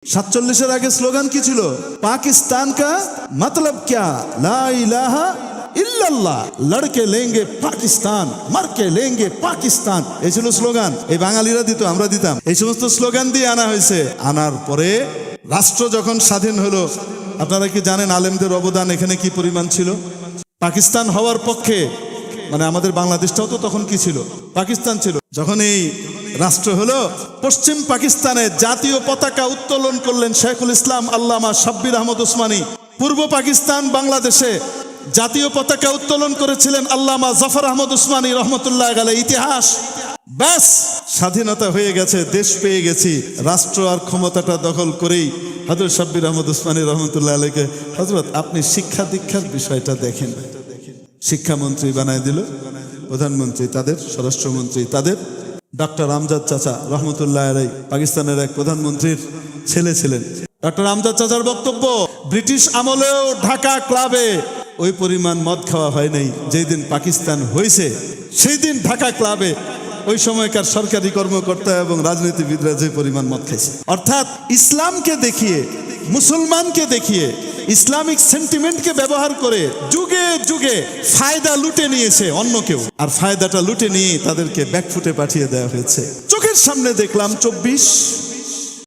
47-এর আগে স্লোগান কি ছিল? পাকিস্তান কা মতলব ক্যা, লা ইলাহা ইল্লাল্লাহ, লড়কে লেঙ্গে পাকিস্তান, মারকে লেঙ্গে পাকিস্তান। এই ছিল স্লোগান। এই বাঙালিরা দিত, আমরা দিতাম। এই সমস্ত স্লোগান দিয়ে আনা হয়েছে। আনার পরে রাষ্ট্র যখন স্বাধীন হলো, আপনারা কি জানেন আলেমদের অবদান এখানে কি পরিমাণ ছিল? পাকিস্তান হওয়ার পক্ষে, মানে আমাদের বাংলাদেশটাও তো তখন কি ছিল? পাকিস্তান ছিল। যখন এই রাষ্ট্র হলো, পশ্চিম পাকিস্তানে জাতীয় পতাকা উত্তোলন করলেন শেখুল ইসলাম আল্লামা শাব্বির আহমদ ওসমানী। পূর্ব পাকিস্তান বাংলাদেশে জাতীয় পতাকা উত্তোলন করেছিলেন আল্লামা জাফর আহমদ ওসমানী রহমতুল্লাহ আলাইহি। ইতিহাস। ব্যাস, স্বাধীনতা হয়ে গেছে, দেশ পেয়ে গেছি। রাষ্ট্র আর ক্ষমতাটা দখল করেই হযরত শাব্বির আহমদ ওসমানী রহমতুল্লাহ আলাইহিকে, হযরত আপনি শিক্ষা দীক্ষার বিষয়টা দেখেন। শিক্ষামন্ত্রী বানায় দিল, প্রধানমন্ত্রী তাদের, স্বরাষ্ট্রমন্ত্রী তাদের। ডক্টর আমজাদ চাচা রহমতুল্লাহ আলাইহি পাকিস্তানের এক প্রধানমন্ত্রীর ছেলে ছিলেন। ডক্টর আমজাদ চাচার বক্তব্য, ব্রিটিশ আমলেও ঢাকা ক্লাবে ওই পরিমাণ মদ খাওয়া হয় নাই। যেই দিন পাকিস্তান হয়েছে সেই দিন ঢাকা ক্লাবে ওই সময়কার সরকারি কর্মকর্তা এবং রাজনীতিবিদরা যে পরিমাণ মদ খাইছে। অর্থাৎ ইসলামকে দেখিয়ে, মুসলমানকে দেখিয়ে, ইসলামিক সেন্টিমেন্টকে ব্যবহার করে যুগে যুগে ফায়দা লুটে নিয়েছে অন্য কেউ, আর ফায়দাটা লুটে নিয়ে তাদেরকে ব্যাকফুটে পাঠিয়ে দেওয়া হয়েছে। চোখের সামনে দেখলাম 24